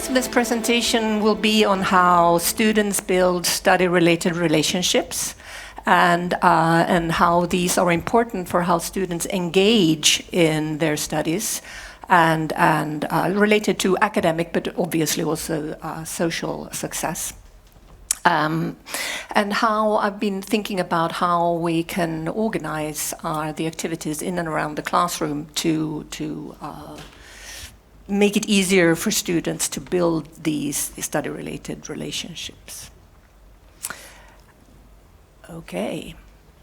of this presentation will be on how students build study-related relationships and how these are important for how students engage in their studies and related to academic, but obviously also social success. And how I've been thinking about how we can organize the activities in and around the classroom to make it easier for students to build these study-related relationships. Okay,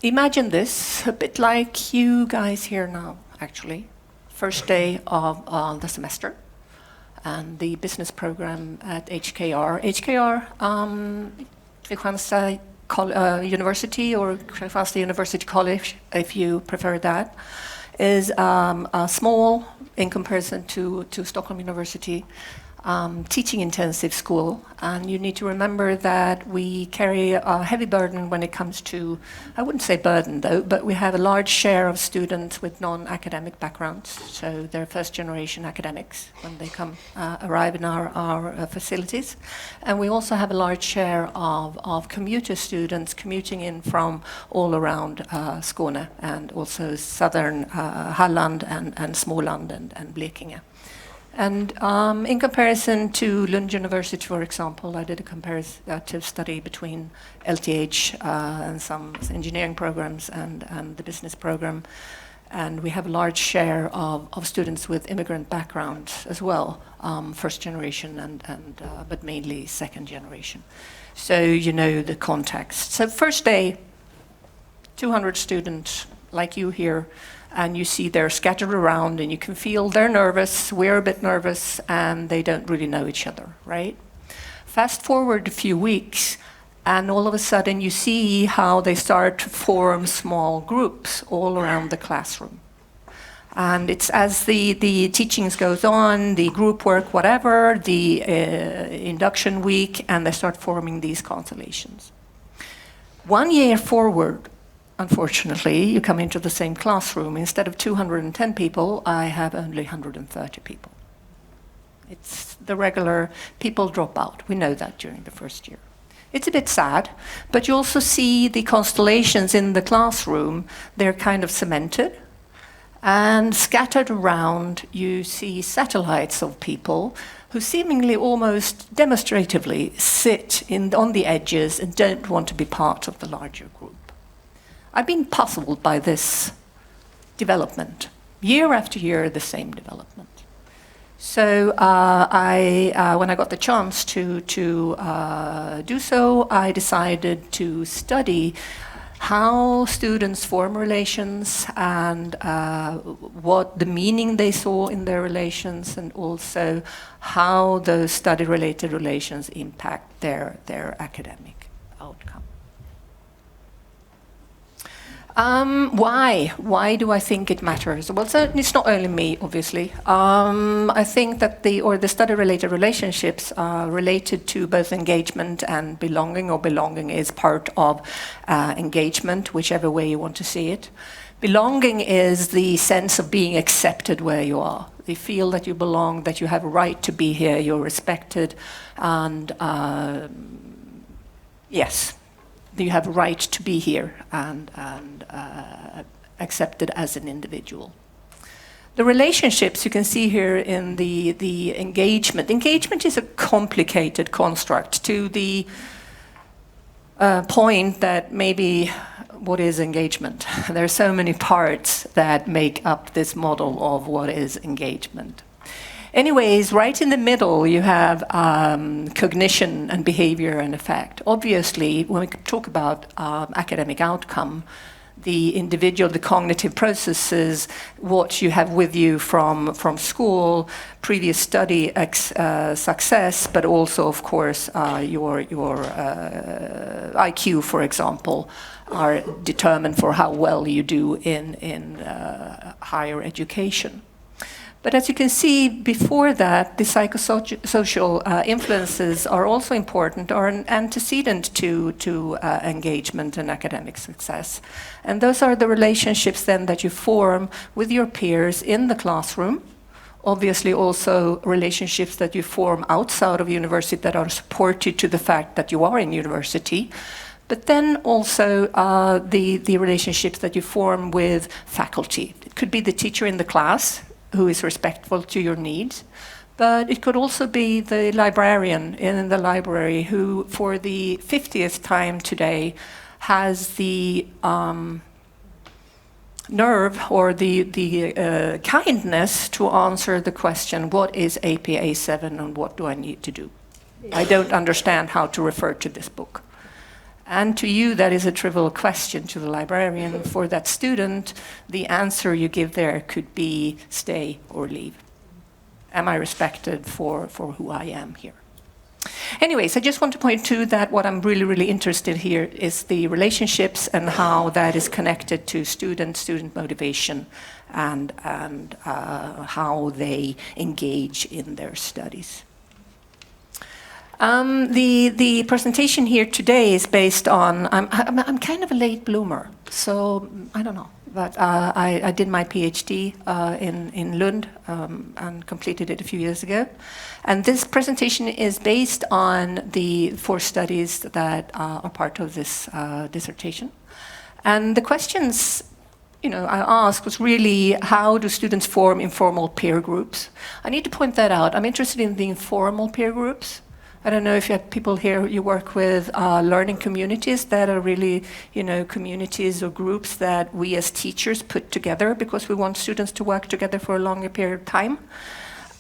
imagine this, a bit like you guys here now, actually. First day of the semester, and the business program at HKR. HKR, Kristianstad University, or Kristianstad University College, if you prefer that, is small in comparison to Stockholm University, teaching intensive school. And you need to remember that we carry a heavy burden when it comes to, I wouldn't say burden though, but we have a large share of students with non-academic backgrounds. So they're first generation academics when they arrive in our facilities. And we also have a large share of commuter students commuting in from all around Skåne and also southern Halland and Småland and Blekinge. And in comparison to Lund University, for example, I did a comparative study between LTH and some engineering programs and the business program. And we have a large share of students with immigrant backgrounds as well, first generation but mainly second generation. So you know the context. So first day, 200 students like you here, and you see they're scattered around and you can feel they're nervous, we're a bit nervous, and they don't really know each other, right? Fast forward a few weeks, and all of a sudden you see how they start to form small groups all around the classroom. And it's as the teachings goes on, the group work, whatever, the induction week, and they start forming these constellations. 1 year forward, unfortunately, you come into the same classroom. Instead of 210 people, I have only 130 people. It's the regular, people drop out. We know that during the first year. It's a bit sad, but you also see the constellations in the classroom. They're kind of cemented. And scattered around, you see satellites of people who seemingly almost demonstratively sit on the edges and don't want to be part of the larger group. I've been puzzled by this development. Year after year, the same development. So when I got the chance to do so, I decided to study how students form relations and what the meaning they saw in their relations, and also how those study-related relations impact their academic outcome. Why do I think it matters? Well, certainly it's not only me, obviously. I think that the study-related relationships are related to both engagement and belonging, or belonging is part of engagement, whichever way you want to see it. Belonging is the sense of being accepted where you are. You feel that you belong, that you have a right to be here, you're respected, and yes. You have a right to be here and accepted as an individual. The relationships you can see here in the engagement. Engagement is a complicated construct to the point that maybe what is engagement? There are so many parts that make up this model of what is engagement. Anyways, right in the middle, you have cognition and behavior and effect. Obviously, when we talk about academic outcome, the individual, the cognitive processes, what you have with you from school, previous study success, but also, of course, your IQ, for example, are determined for how well you do in higher education. But as you can see before that, the psychosocial influences are also important, or an antecedent to engagement and academic success. And those are the relationships then that you form with your peers in the classroom, Obviously also relationships that you form outside of university that are supportive to the fact that you are in university. But then also the relationships that you form with faculty. It could be the teacher in the class who is respectful to your needs, but it could also be the librarian in the library who, for the 50th time today, has the nerve or the kindness to answer the question, what is APA 7 and what do I need to do? I don't understand how to refer to this book. And to you, that is a trivial question. To the librarian, for that student, the answer you give there could be stay or leave. Am I respected for who I am here? Anyways, I just want to point to that what I'm really interested here is the relationships and how that is connected to student motivation and how they engage in their studies. The presentation here today is based on, I'm kind of a late bloomer, so I don't know, but I did my PhD in Lund and completed it a few years ago. And this presentation is based on the 4 studies that are part of this dissertation. And the questions I asked was really, how do students form informal peer groups? I need to point that out. I'm interested in the informal peer groups. I don't know if you have people here, you work with learning communities that are really, communities or groups that we as teachers put together because we want students to work together for a longer period of time.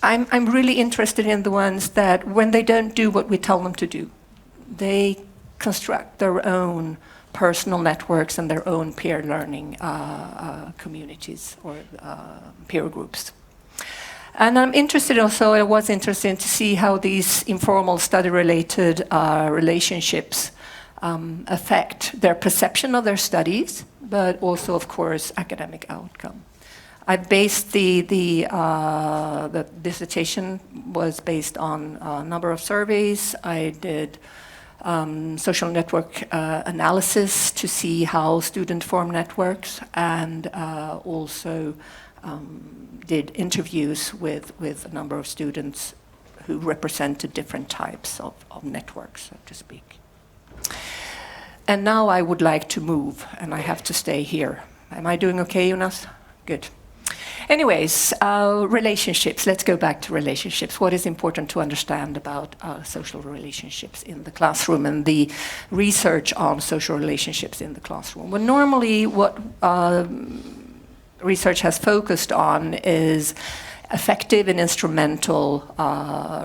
I'm really interested in the ones that when they don't do what we tell them to do, they construct their own personal networks and their own peer learning communities or peer groups. And I was interested to see how these informal study-related relationships affect their perception of their studies, but also, of course, academic outcome. I based the dissertation was based on a number of surveys. I did social network analysis to see how students form networks, and also did interviews with a number of students who represented different types of networks, so to speak. And now I would like to move, and I have to stay here. Am I doing okay, Jonas? Good. Anyways, relationships. Let's go back to relationships. What is important to understand about social relationships in the classroom and the research on social relationships in the classroom? Well, normally what research has focused on is affective and instrumental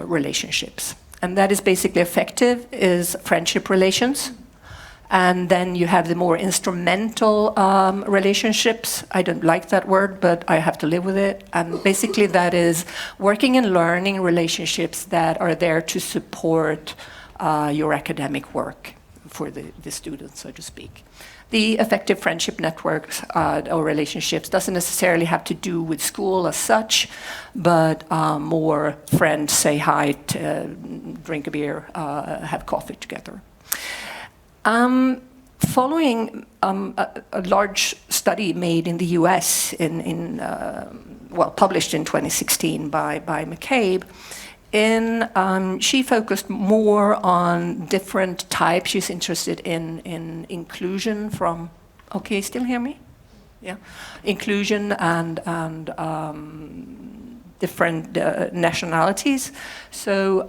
relationships. And that is basically affective is friendship relations. And then you have the more instrumental relationships. I don't like that word, but I have to live with it. And basically that is working and learning relationships that are there to support your academic work for the students, so to speak. The effective friendship networks or relationships doesn't necessarily have to do with school as such, but more friends say hi, drink a beer, have coffee together. Following a large study made in the US, published in 2016 by McCabe, she focused more on different types. She's interested in inclusion from, okay, still hear me? Yeah. Inclusion and different nationalities. So,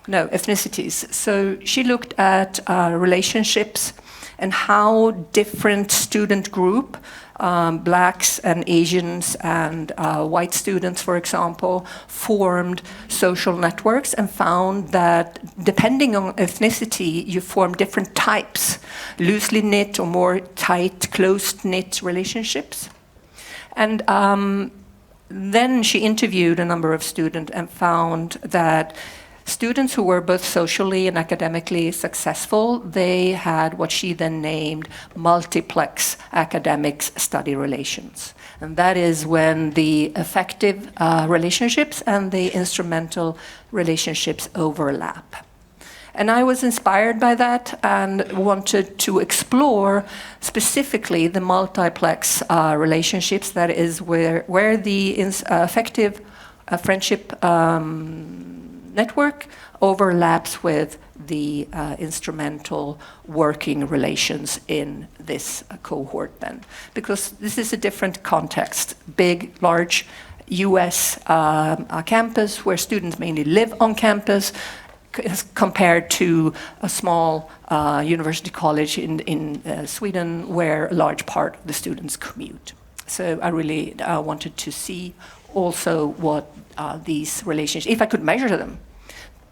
no, ethnicities. So she looked at relationships and how different student group, blacks and Asians and white students, for example, formed social networks and found that depending on ethnicity, you form different types, loosely knit or more tight, close-knit relationships. And then she interviewed a number of students and found that students who were both socially and academically successful, they had what she then named multiplex academics study relations. And that is when the effective relationships and the instrumental relationships overlap. And I was inspired by that and wanted to explore specifically the multiplex relationships, that is where the effective friendship network overlaps with the instrumental working relations in this cohort then. Because this is a different context, big, large US campus where students mainly live on campus compared to a small university college in Sweden where a large part of the students commute. So I really wanted to see also what these relationships, if I could measure them,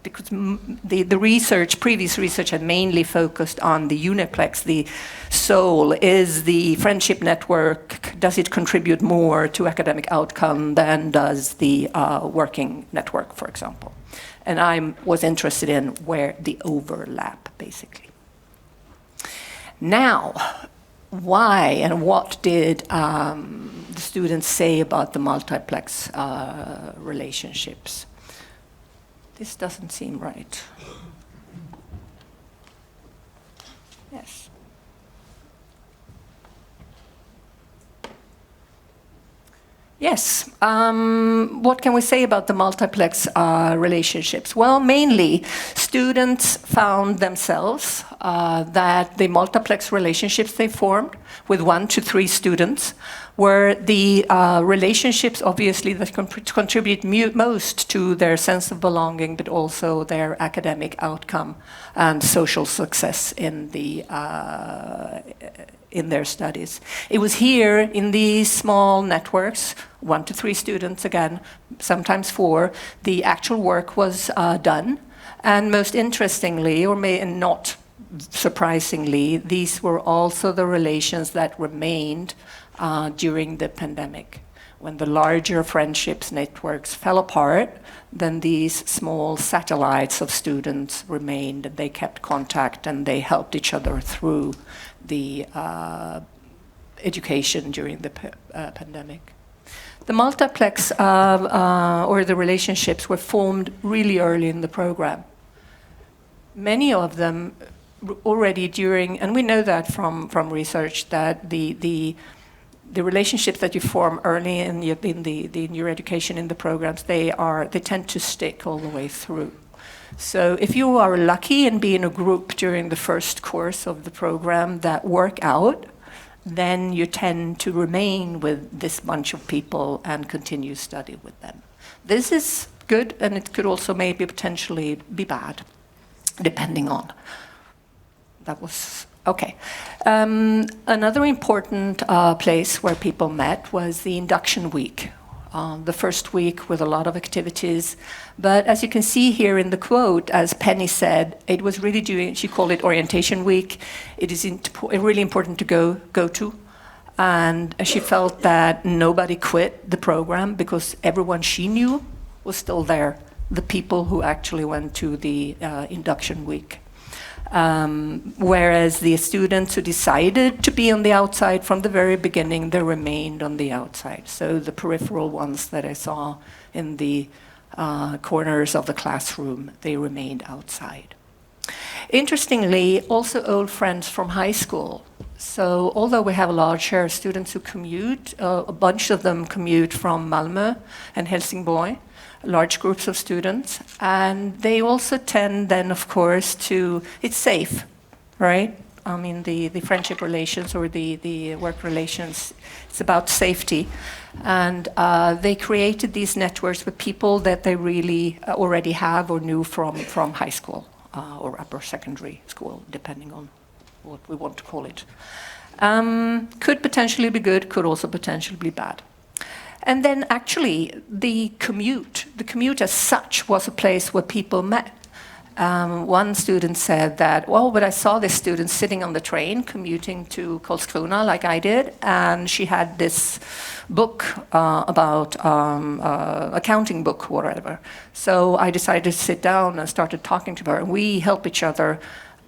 because the research, previous research had mainly focused on the uniplex, the soul. Is the friendship network, does it contribute more to academic outcome than does the working network, for example? And I was interested in where the overlap, basically. Now, why and what did the students say about the multiplex relationships? This doesn't seem right. Yes. Yes. What can we say about the multiplex relationships? Well, mainly students found themselves that the multiplex relationships they formed with 1 to 3 students were the relationships, obviously, that contribute most to their sense of belonging, but also their academic outcome and social success in their studies. It was here in these small networks, 1 to 3 students, again, sometimes 4, the actual work was done. And most interestingly, or not surprisingly, these were also the relations that remained during the pandemic. When the larger friendships networks fell apart, then these small satellites of students remained, and they kept contact and they helped each other through the education during the pandemic. The multiplex or the relationships were formed really early in the program. Many of them already during, and we know that from research, that the relationships that you form early in your education in the programs, they tend to stick all the way through. So if you are lucky and be in a group during the first course of the program that work out, then you tend to remain with this bunch of people and continue study with them. This is good, and it could also maybe potentially be bad, depending on. That was okay. Another important place where people met was the induction week. The first week with a lot of activities. But as you can see here in the quote, as Penny said, it was really she called it orientation week. It is really important to go to. And she felt that nobody quit the program because everyone she knew was still there, the people who actually went to the induction week. Whereas the students who decided to be on the outside from the very beginning, they remained on the outside. So the peripheral ones that I saw in the corners of the classroom, they remained outside. Interestingly, also old friends from high school. So although we have a large share of students who commute, a bunch of them commute from Malmö and Helsingborg, large groups of students, and they also tend then, of course, it's safe, right? I mean, the friendship relations or the work relations, it's about safety. And they created these networks with people that they really already have or knew from high school or upper secondary school, depending on what we want to call it. Could potentially be good, could also potentially be bad. And then actually the commute as such was a place where people met. One student said that, well, but I saw this student sitting on the train commuting to Karlskrona like I did, and she had this book about accounting book, whatever. So I decided to sit down and started talking to her, and we help each other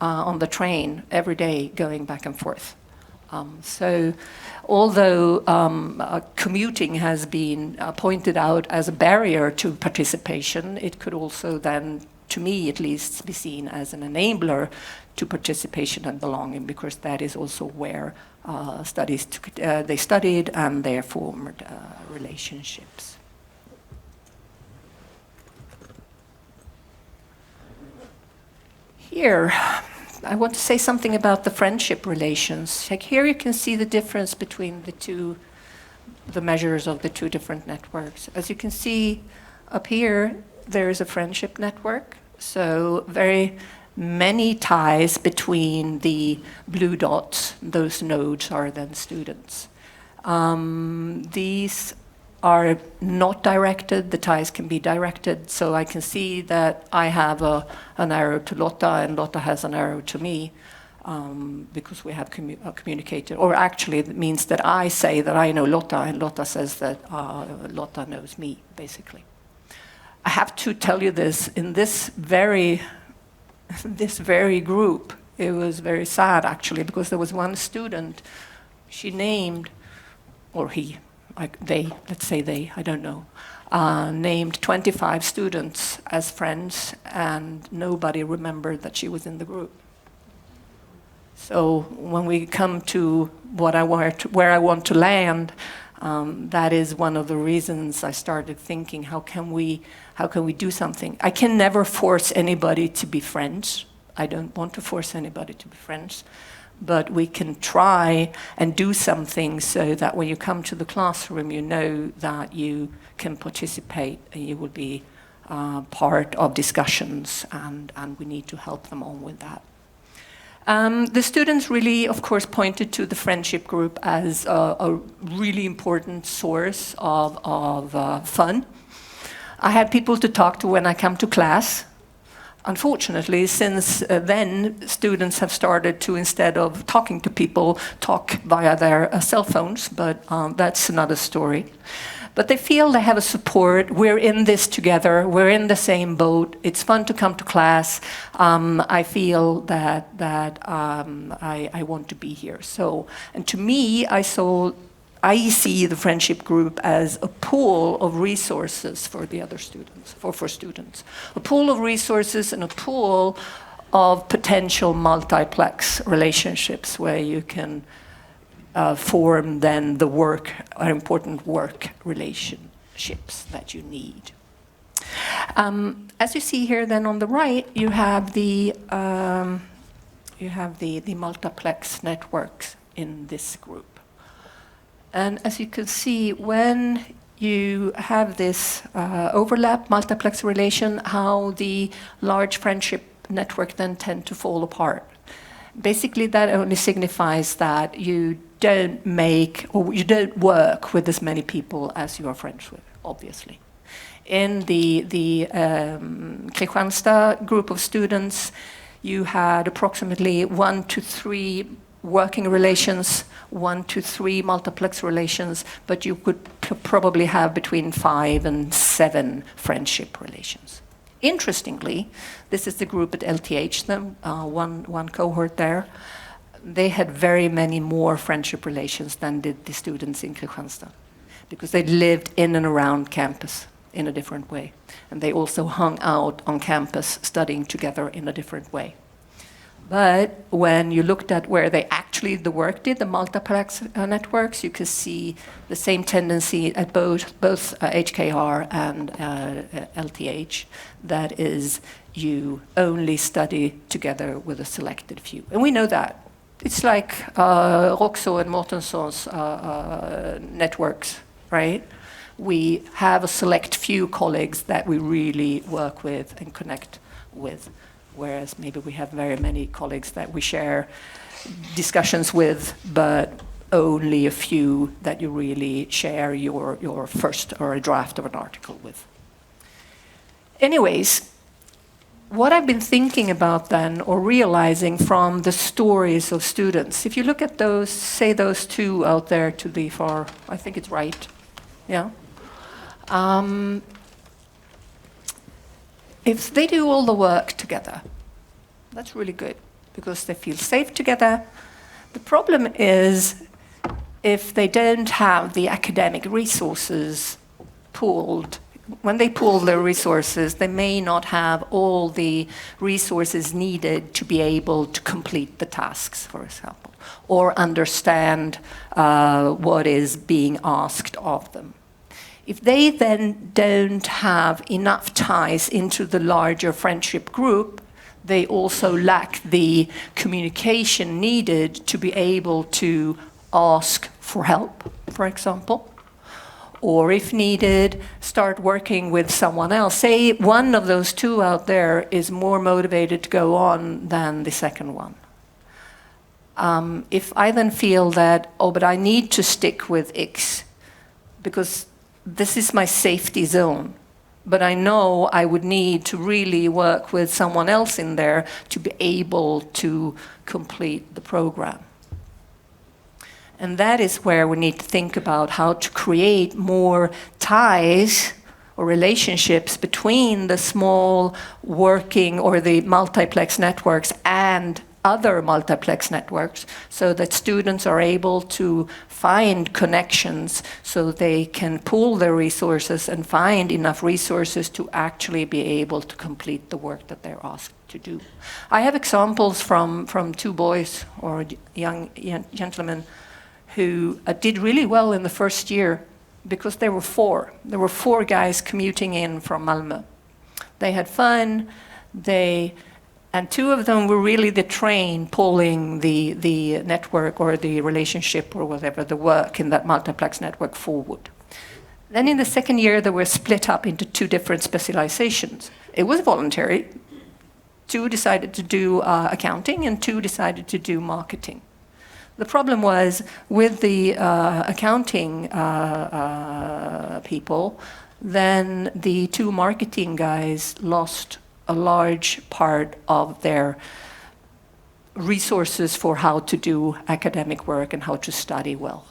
on the train every day going back and forth. So although commuting has been pointed out as a barrier to participation, it could also then, to me at least, be seen as an enabler to participation and belonging, because that is also where they studied and they formed relationships. Here, I want to say something about the friendship relations. Like here you can see the difference between the measures of the two different networks. As you can see up here, there is a friendship network. So very many ties between the blue dots. Those nodes are then students. These are not directed. The ties can be directed. So I can see that I have an arrow to Lotta and Lotta has an arrow to me because we have communicated. Or actually it means that I say that I know Lotta and Lotta says that Lotta knows me, basically. I have to tell you this, in this very group, it was very sad actually, because there was one student, she named, or he, they, let's say they, I don't know, named 25 students as friends, and nobody remembered that she was in the group. So when we come to where I want to land, that is one of the reasons I started thinking, how can we do something? I can never force anybody to be friends. I don't want to force anybody to be friends. But we can try and do something so that when you come to the classroom, you know that you can participate and you will be part of discussions, and we need to help them on with that. The students really, of course, pointed to the friendship group as a really important source of fun. I had people to talk to when I come to class. Unfortunately, since then, students have started to, instead of talking to people, talk via their cell phones, but that's another story. But they feel they have a support. We're in this together. We're in the same boat. It's fun to come to class. I feel that I want to be here. So, and to me, I see the friendship group as a pool of resources for the other students, for students. A pool of resources and a pool of potential multiplex relationships where you can form then the important work relationships that you need. As you see here then on the right, you have the multiplex networks in this group. And as you can see, when you have this overlap, multiplex relation, how the large friendship network then tend to fall apart. Basically, that only signifies that you don't work with as many people as you are friends with, obviously. In the Kristianstad group of students, you had approximately 1 to 3 working relations, 1 to 3 multiplex relations, but you could probably have between 5 and 7 friendship relations. Interestingly, this is the group at LTH, one cohort there. They had very many more friendship relations than did the students in Kristianstad, because they lived in and around campus in a different way. And they also hung out on campus studying together in a different way. But when you looked at where they actually the work did, the multiplex networks, you could see the same tendency at both HKR and LTH. That is, you only study together with a selected few. And we know that. It's like Roxo and Mortenson's networks, right? We have a select few colleagues that we really work with and connect with, whereas maybe we have very many colleagues that we share discussions with, but only a few that you really share your first or a draft of an article with. Anyways, what I've been thinking about then, or realizing from the stories of students, if you look at those, say those two out there to the far, I think it's right, yeah? If they do all the work together, that's really good, because they feel safe together. The problem is if they don't have the academic resources pooled. When they pool their resources, they may not have all the resources needed to be able to complete the tasks, for example, or understand what is being asked of them. If they then don't have enough ties into the larger friendship group, they also lack the communication needed to be able to ask for help, for example. Or if needed, start working with someone else. Say one of those two out there is more motivated to go on than the second one. If I then feel that, oh, but I need to stick with X because this is my safety zone, but I know I would need to really work with someone else in there to be able to complete the program. And that is where we need to think about how to create more ties or relationships between the small working or the multiplex networks and other multiplex networks, so that students are able to find connections so they can pool their resources and find enough resources to actually be able to complete the work that they're asked to do. I have examples from two boys or young gentlemen who did really well in the first year because there were four. There were four guys commuting in from Malmö. They had fun, and two of them were really the train pulling the network or the relationship or whatever, the work in that multiplex network forward. Then in the second year, they were split up into two different specializations. It was voluntary. Two decided to do accounting and two decided to do marketing. The problem was with the accounting people, then the two marketing guys lost a large part of their resources for how to do academic work and how to study well.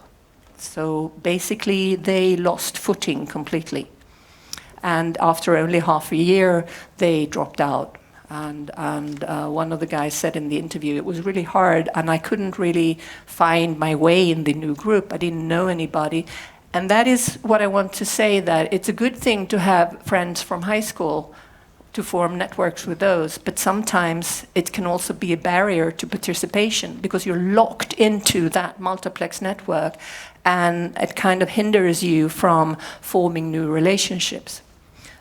So basically they lost footing completely. And after only half a year, they dropped out. And one of the guys said in the interview, it was really hard and I couldn't really find my way in the new group. I didn't know anybody. And that is what I want to say, that it's a good thing to have friends from high school to form networks with those, but sometimes it can also be a barrier to participation because you're locked into that multiplex network and it kind of hinders you from forming new relationships.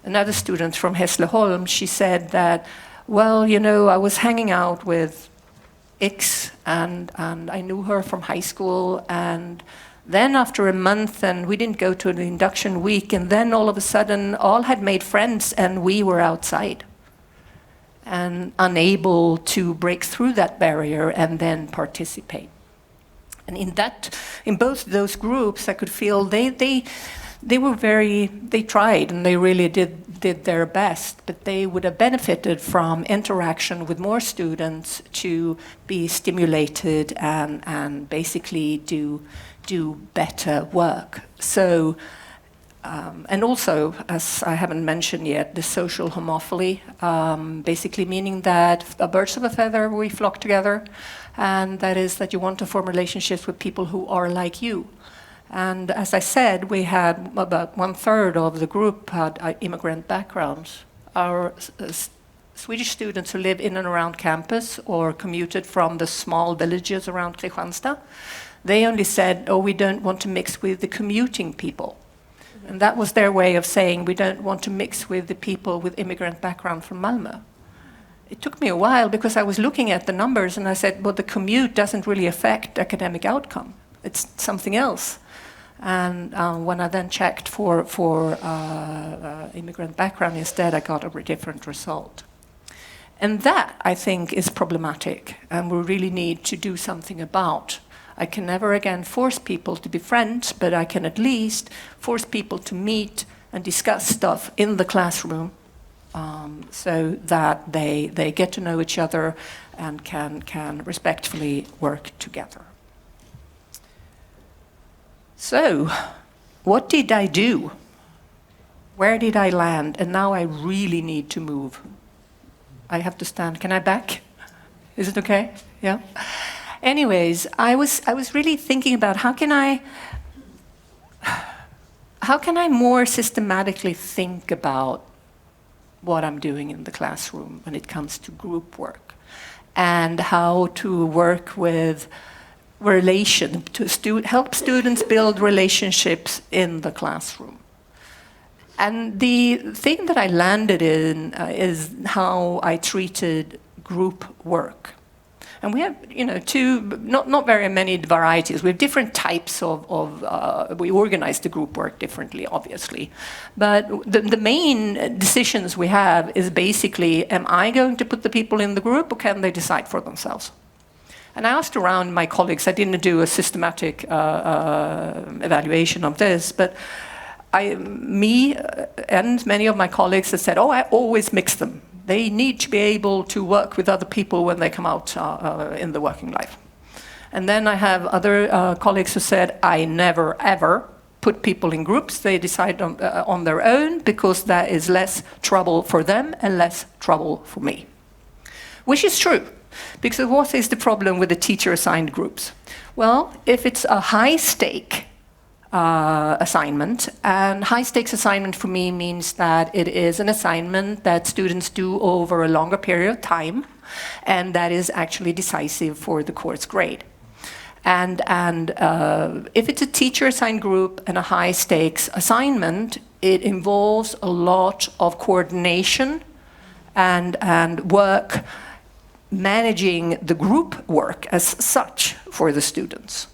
Another student from Hässleholm, she said that, well, you know, I was hanging out with X and I knew her from high school, and then after a month and we didn't go to an induction week, and then all of a sudden all had made friends and we were outside and unable to break through that barrier and then participate. And in both those groups, I could feel they tried and they really did their best, but they would have benefited from interaction with more students to be stimulated and basically do better work. So, and also, as I haven't mentioned yet, the social homophily, basically meaning that birds of a feather, we flock together, and that is that you want to form relationships with people who are like you. And as I said, we had about 1/3 of the group had immigrant backgrounds. Our Swedish students who live in and around campus or commuted from the small villages around Kristianstad, they only said, oh, we don't want to mix with the commuting people. And that was their way of saying, we don't want to mix with the people with immigrant background from Malmö. It took me a while because I was looking at the numbers and I said, well, the commute doesn't really affect academic outcome. It's something else. And when I then checked for immigrant background instead, I got a different result. And that, I think, is problematic and we really need to do something about. I can never again force people to be friends, but I can at least force people to meet and discuss stuff in the classroom so that they get to know each other and can respectfully work together. So, what did I do? Where did I land? And now I really need to move. I have to stand. Can I back? Is it okay? Yeah? Anyways, I was really thinking about how can I more systematically think about what I'm doing in the classroom when it comes to group work and how to work with relation, to help students build relationships in the classroom. And the thing that I landed in is how I treated group work. And we have, not very many varieties. We have different types we organize the group work differently, obviously. But the main decisions we have is basically, am I going to put the people in the group, or can they decide for themselves? And I asked around my colleagues. I didn't do a systematic evaluation of this, but me and many of my colleagues have said, I always mix them. They need to be able to work with other people when they come out in the working life. And then I have other colleagues who said, I never, ever put people in groups. They decide on their own, because that is less trouble for them and less trouble for me. Which is true, because what is the problem with the teacher-assigned groups? Well, if it's a high-stake assignment, and high-stakes assignment for me means that it is an assignment that students do over a longer period of time, and that is actually decisive for the course grade. And if it's a teacher-assigned group and a high-stakes assignment, it involves a lot of coordination and work managing the group work as such for the students.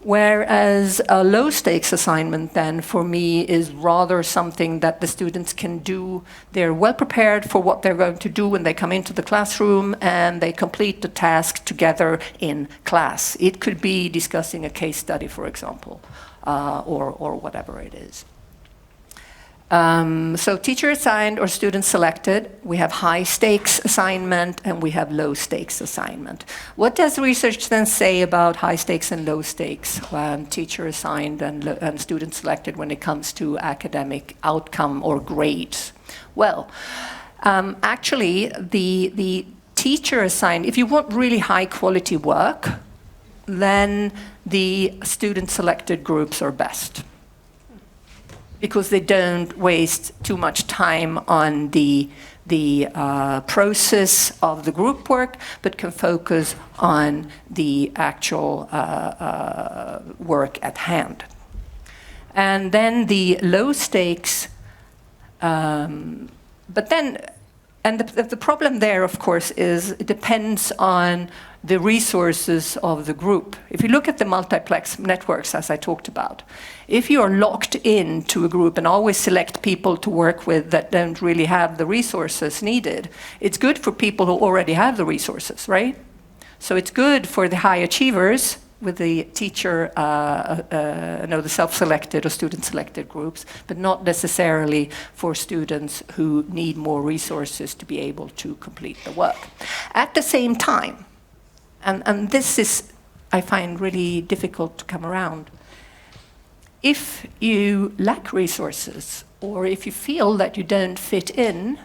Whereas a low-stakes assignment then for me is rather something that the students can do. They're well prepared for what they're going to do when they come into the classroom, and they complete the task together in class. It could be discussing a case study, for example, or whatever it is. So teacher assigned or student selected, we have high stakes assignment and we have low stakes assignment. What does research then say about high stakes and low stakes teacher assigned and student selected when it comes to academic outcome or grades? Well, actually the teacher assigned, if you want really high quality work, then the student selected groups are best, because they don't waste too much time on the process of the group work, but can focus on the actual work at hand. And then the low stakes, but then, and the problem there, of course, is it depends on the resources of the group. If you look at the multiplex networks, as I talked about, if you are locked into a group and always select people to work with that don't really have the resources needed, it's good for people who already have the resources, right? So it's good for the high achievers with the teacher, the self-selected or student-selected groups, but not necessarily for students who need more resources to be able to complete the work. At the same time, and this is, I find, really difficult to come around. If you lack resources, or if you feel that you don't fit in,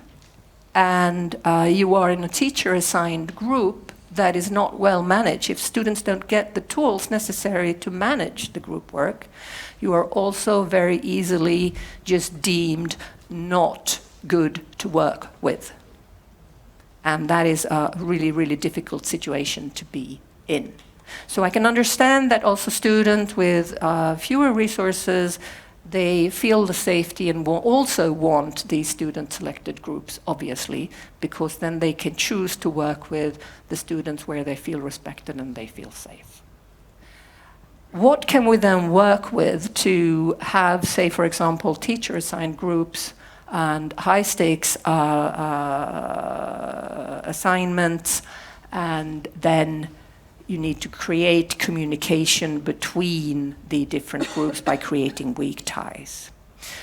and you are in a teacher-assigned group that is not well managed, if students don't get the tools necessary to manage the group work, you are also very easily just deemed not good to work with. And that is a really, really difficult situation to be in. So I can understand that also students with fewer resources, they feel the safety and also want these student-selected groups, obviously, because then they can choose to work with the students where they feel respected and they feel safe. What can we then work with to have, say, for example, teacher-assigned groups and high-stakes assignments, and then you need to create communication between the different groups by creating weak ties.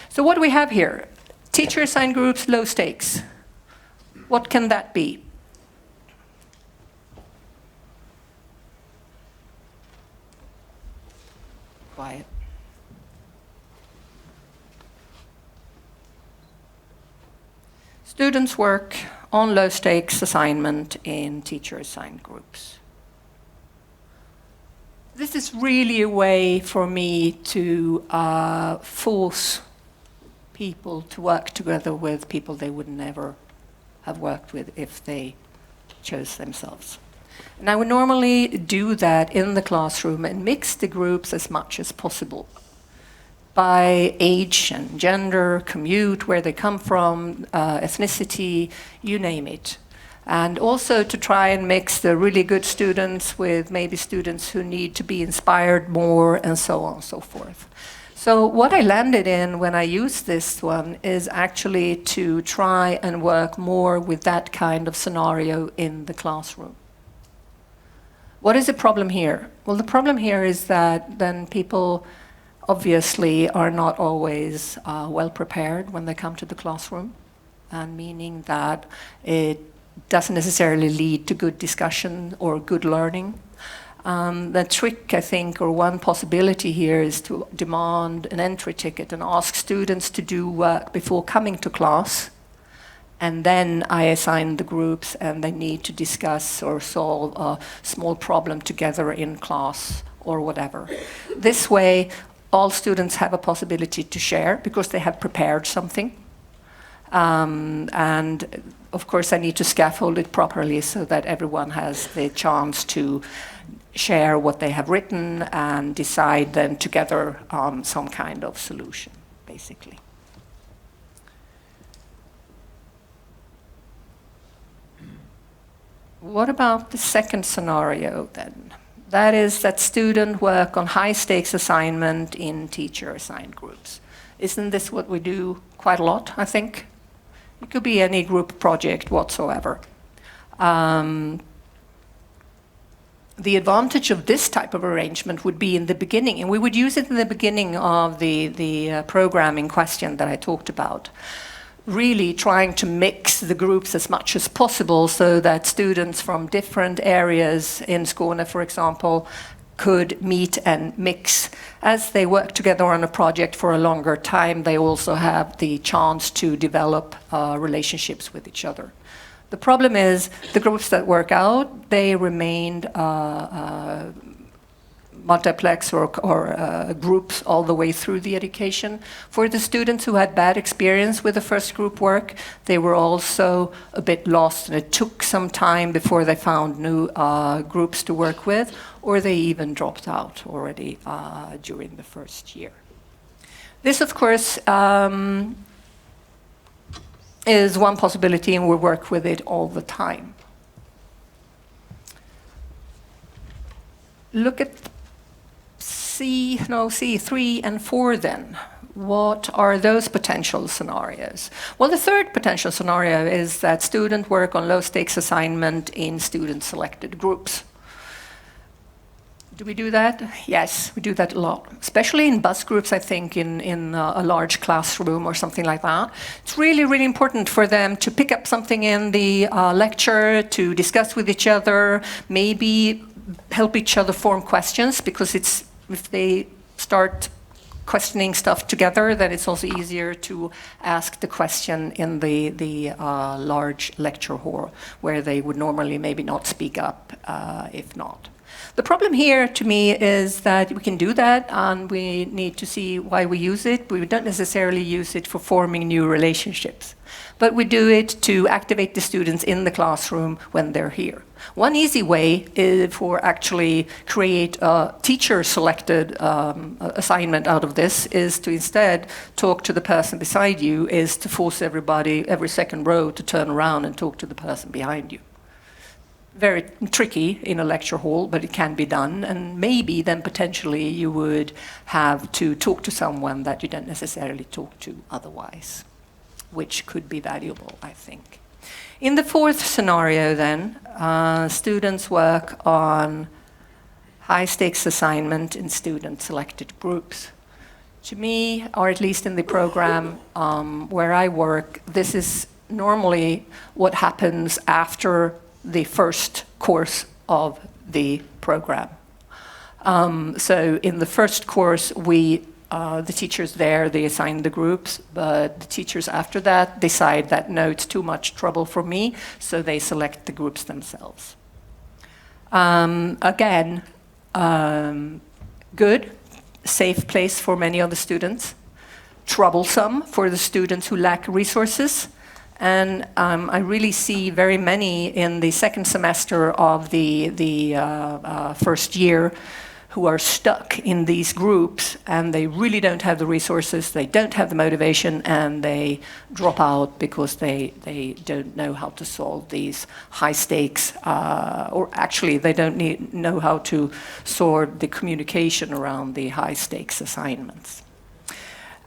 So what do we have here? Teacher-assigned groups, low stakes. What can that be? Quiet. Students work on low stakes assignment in teacher-assigned groups. This is really a way for me to force people to work together with people they would never have worked with if they chose themselves. And I would normally do that in the classroom and mix the groups as much as possible by age and gender, commute, where they come from, ethnicity, you name it. And also to try and mix the really good students with maybe students who need to be inspired more, and so on and so forth. So what I landed in when I used this one is actually to try and work more with that kind of scenario in the classroom. What is the problem here? Well, the problem here is that then people obviously are not always well prepared when they come to the classroom, and meaning that it doesn't necessarily lead to good discussion or good learning. The trick, I think, or one possibility here is to demand an entry ticket and ask students to do work before coming to class. And then I assign the groups and they need to discuss or solve a small problem together in class or whatever. This way, all students have a possibility to share because they have prepared something. And of course, I need to scaffold it properly so that everyone has the chance to share what they have written and decide then together on some kind of solution, basically. What about the second scenario then? That is that students work on high-stakes assignment in teacher-assigned groups. Isn't this what we do quite a lot, I think? It could be any group project whatsoever. The advantage of this type of arrangement would be in the beginning, and we would use it in the beginning of the program in question that I talked about. Really trying to mix the groups as much as possible so that students from different areas in Skåne, for example, could meet and mix. As they work together on a project for a longer time, they also have the chance to develop relationships with each other. The problem is the groups that work out, they remained multiplex or groups all the way through the education. For the students who had bad experience with the first group work, they were also a bit lost, and it took some time before they found new groups to work with, or they even dropped out already during the first year. This, of course, is one possibility, and we work with it all the time. Look at C3 and 4 then. What are those potential scenarios? Well, the third potential scenario is that students work on low-stakes assignment in student-selected groups. Do we do that? Yes, we do that a lot, especially in bus groups, I think, in a large classroom or something like that. It's really, really important for them to pick up something in the lecture, to discuss with each other, maybe help each other form questions, because if they start questioning stuff together, then it's also easier to ask the question in the large lecture hall, where they would normally maybe not speak up if not. The problem here to me is that we can do that, and we need to see why we use it. We don't necessarily use it for forming new relationships, but we do it to activate the students in the classroom when they're here. One easy way is for actually create a teacher-selected assignment out of this is to instead talk to the person beside you, is to force everybody, every second row, to turn around and talk to the person behind you. Very tricky in a lecture hall, but it can be done, and maybe then potentially you would have to talk to someone that you don't necessarily talk to otherwise, which could be valuable, I think. In the fourth scenario then, students work on high-stakes assignment in student-selected groups. To me, or at least in the program where I work, this is normally what happens after the first course of the program. So in the first course, the teachers there, they assign the groups, but the teachers after that decide that, no, it's too much trouble for me, so they select the groups themselves. Again, good, safe place for many of the students, troublesome for the students who lack resources. And I really see very many in the second semester of the first year who are stuck in these groups and they really don't have the resources, they don't have the motivation, and they drop out because they don't know how to solve these high stakes, or actually they don't know how to sort the communication around the high stakes assignments.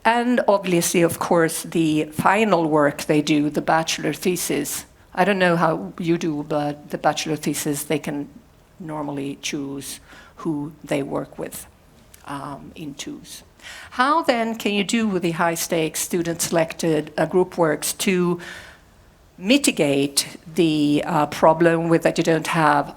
And obviously, of course, the final work they do, the bachelor thesis. I don't know how you do, but the bachelor thesis, they can normally choose who they work with in twos. How then can you do with the high stakes student-selected group works to mitigate the problem with that you don't have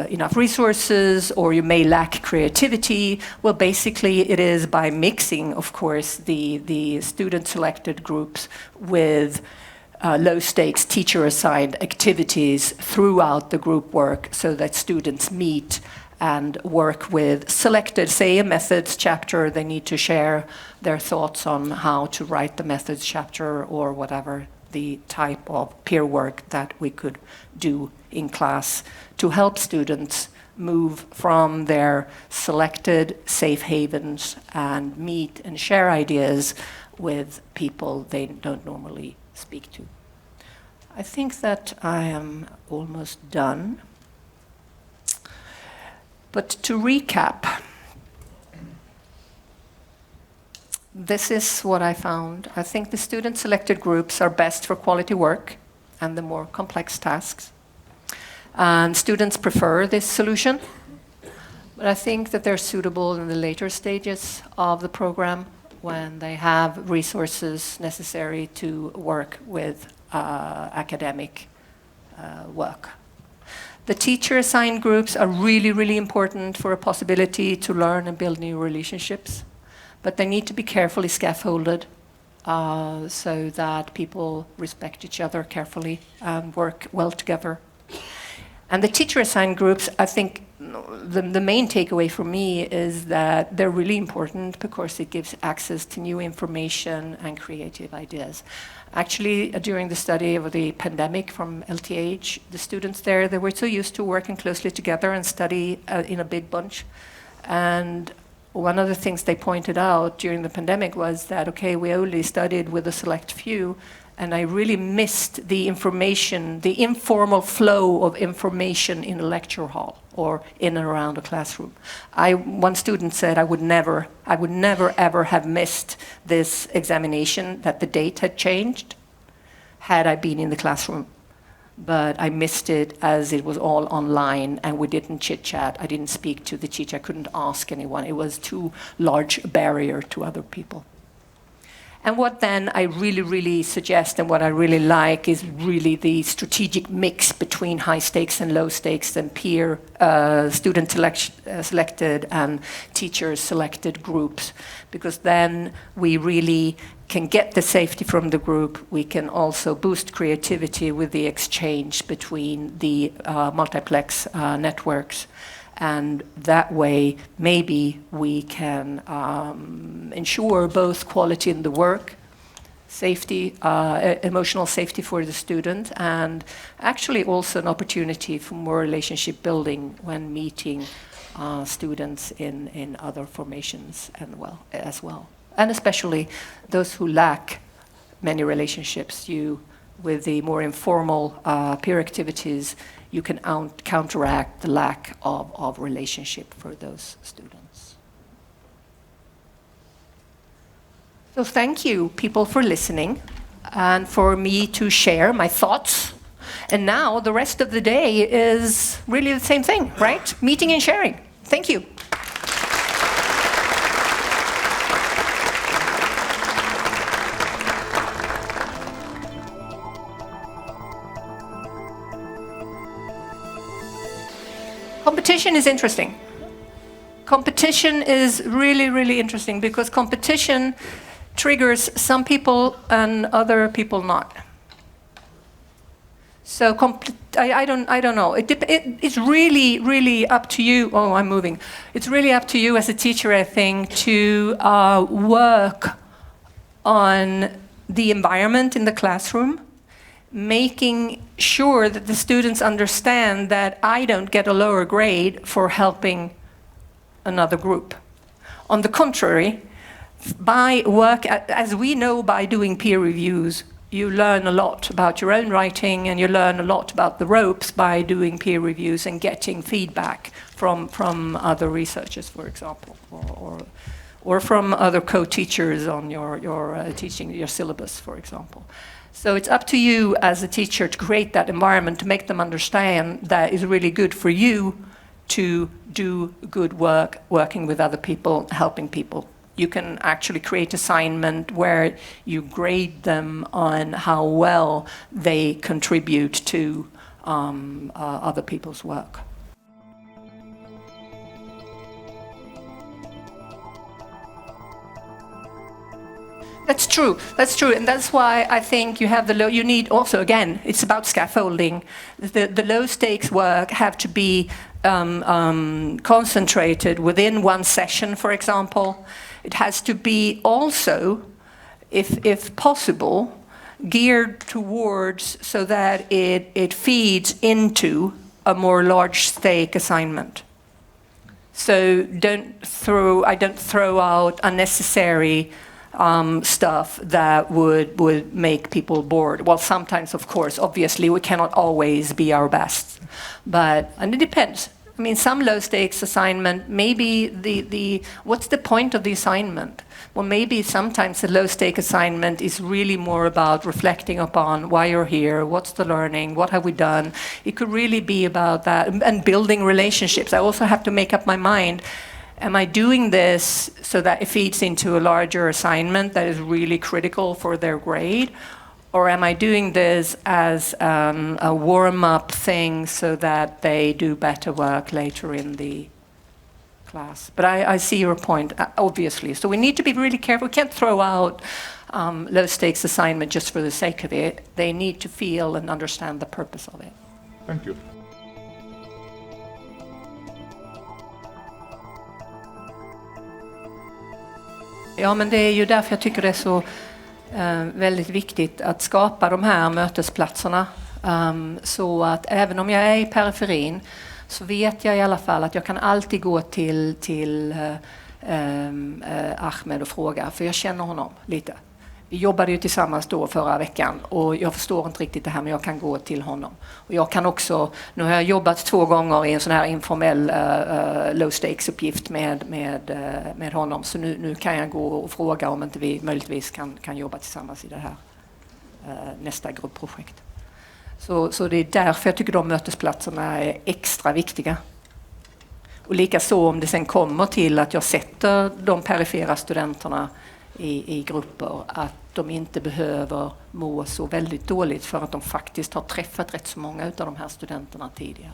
enough resources or you may lack creativity? Well, basically it is by mixing, of course, the student-selected groups with low-stakes teacher-assigned activities throughout the group work so that students meet and work with selected, say, a methods chapter. They need to share their thoughts on how to write the methods chapter or whatever the type of peer work that we could do in class to help students move from their selected safe havens and meet and share ideas with people they don't normally speak to. I think that I am almost done. But to recap, this is what I found. I think the student-selected groups are best for quality work and the more complex tasks. And students prefer this solution. But I think that they're suitable in the later stages of the program when they have resources necessary to work with academic work. The teacher-assigned groups are really, really important for a possibility to learn and build new relationships. But they need to be carefully scaffolded so that people respect each other carefully and work well together. And the teacher-assigned groups, I think the main takeaway for me is that they're really important because it gives access to new information and creative ideas. Actually, during the study of the pandemic from LTH, the students there, they were so used to working closely together and study in a big bunch. And one of the things they pointed out during the pandemic was that, okay, we only studied with a select few, and I really missed the information, the informal flow of information in a lecture hall or in and around a classroom. One student said, I would never ever have missed this examination, that the date had changed, had I been in the classroom. But I missed it as it was all online and we didn't chit-chat. I didn't speak to the teacher. I couldn't ask anyone. It was too large a barrier to other people. And what then I really, really suggest and what I really like is really the strategic mix between high stakes and low stakes and peer student selected and teachers selected groups, because then we really can get the safety from the group. We can also boost creativity with the exchange between the multiplex networks. And that way, maybe we can ensure both quality in the work, safety, emotional safety for the student, and actually also an opportunity for more relationship building when meeting students in other formations as well. And especially those who lack many relationships. With the more informal peer activities, you can counteract the lack of relationship for those students. So thank you, people, for listening and for me to share my thoughts. And now the rest of the day is really the same thing, right? Meeting and sharing. Thank you. Competition is interesting. Competition is really, really interesting because competition triggers some people and other people not. So I don't know. It's really, really up to you. Oh, I'm moving. It's really up to you as a teacher, I think, to work on the environment in the classroom, making sure that the students understand that I don't get a lower grade for helping another group. On the contrary, by work, as we know by doing peer reviews, you learn a lot about your own writing, and you learn a lot about the ropes by doing peer reviews and getting feedback from other researchers, for example, or from other co-teachers on your teaching your syllabus, for example. So it's up to you as a teacher to create that environment, to make them understand that it's really good for you to do good work, working with other people, helping people. You can actually create assignment where you grade them on how well they contribute to other people's work. That's true, and that's why I think you have you need also, again, it's about scaffolding. The low stakes work have to be concentrated within one session, for example. It has to be also, if possible, geared towards so that it feeds into a more large stake assignment. So I don't throw out unnecessary stuff that would make people bored. Well, sometimes, of course, obviously, we cannot always be our best, and it depends. I mean, some low-stakes assignment, maybe what's the point of the assignment? Well, maybe sometimes the low-stake assignment is really more about reflecting upon why you're here, what's the learning, what have we done. It could really be about that, and building relationships. I also have to make up my mind, am I doing this so that it feeds into a larger assignment that is really critical for their grade? Or am I doing this as a warm-up thing so that they do better work later in the class? But I see your point, obviously. So we need to be really careful. We can't throw out low-stakes assignment just for the sake of it. They need to feel and understand the purpose of it. Thank you. Ja, men det är ju därför jag tycker det är så väldigt viktigt att skapa de här mötesplatserna, så att även om jag är i periferin så vet jag i alla fall att jag kan alltid gå till Ahmed och fråga, för jag känner honom lite. Vi jobbade ju tillsammans då förra veckan och jag förstår inte riktigt det här, men jag kan gå till honom. Och jag kan också, nu har jag jobbat 2 gånger i en sån här informell low stakes uppgift med honom, så nu kan jag gå och fråga om inte vi möjligtvis kan jobba tillsammans i det här nästa gruppprojekt. Så det är därför jag tycker de mötesplatserna är extra viktiga. Och likaså om det sen kommer till att jag sätter de perifera studenterna i grupper, att de inte behöver må så väldigt dåligt för att de faktiskt har träffat rätt så många av de här studenterna tidigare.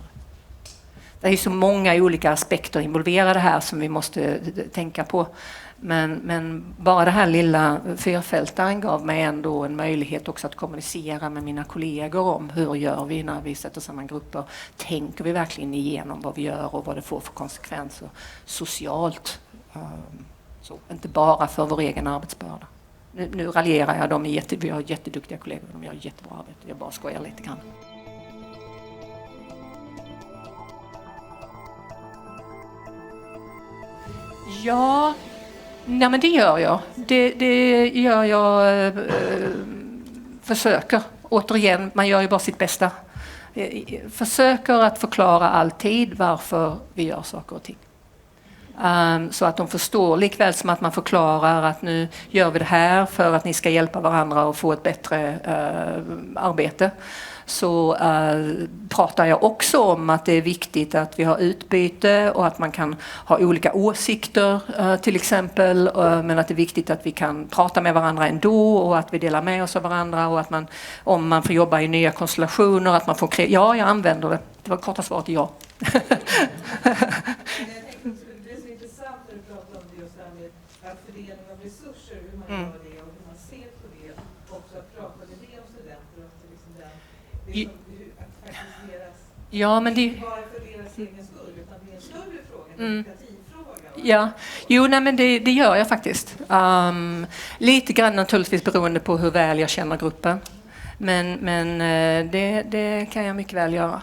Det är så många olika aspekter involverade här som vi måste tänka på. Men bara det här lilla fyrfältaren gav mig ändå en möjlighet också att kommunicera med mina kollegor om hur gör vi när vi sätter samman grupper. Tänker vi verkligen igenom vad vi gör och vad det får för konsekvenser socialt? Så, inte bara för vår egen arbetsbörda. Nu raljerar jag, vi har jätteduktiga kollegor, de gör jättebra arbete. Jag bara skojar lite grann. Ja, nej men det gör jag. Det gör jag, försöker. Återigen, man gör ju bara sitt bästa. Försöker att förklara alltid varför vi gör saker och ting. Så att de förstår, likväl som att man förklarar att nu gör vi det här för att ni ska hjälpa varandra och få ett bättre arbete. Så pratar jag också om att det är viktigt att vi har utbyte och att man kan ha olika åsikter till exempel, men att det är viktigt att vi kan prata med varandra ändå och att vi delar med oss av varandra och att man, om man får jobba i nya konstellationer, att man får ja, jag använder det. Det var korta svaret ja. Resurser, hur man gör det och hur man ser på det, också att prata med det om studenter och liksom att faktiskt deras, ja, men det inte bara för deras egen skull utan det är en större fråga, en demokratifråga. Ja, jo, nej, men det gör jag faktiskt. Lite grann naturligtvis beroende på hur väl jag känner gruppen, men det kan jag mycket väl göra.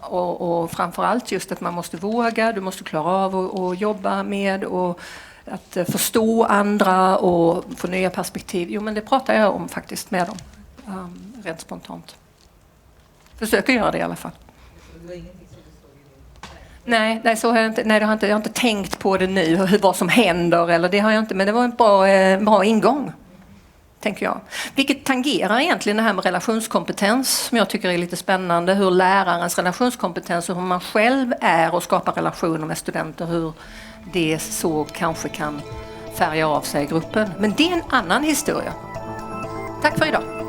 Och framförallt just att man måste våga, du måste klara av att jobba med och att förstå andra och få nya perspektiv. Jo, men det pratar jag om faktiskt med dem, rent spontant. Försöker göra det i alla fall. Nej, jag har inte tänkt på det nu, vad som händer, eller det har jag inte, men det var en bra ingång, tänker jag. Vilket tangerar egentligen det här med relationskompetens, som jag tycker är lite spännande, hur lärarens relationskompetens och hur man själv är och skapar relationer med studenter, hur det så kanske kan färga av sig i gruppen. Men det är en annan historia. Tack för idag.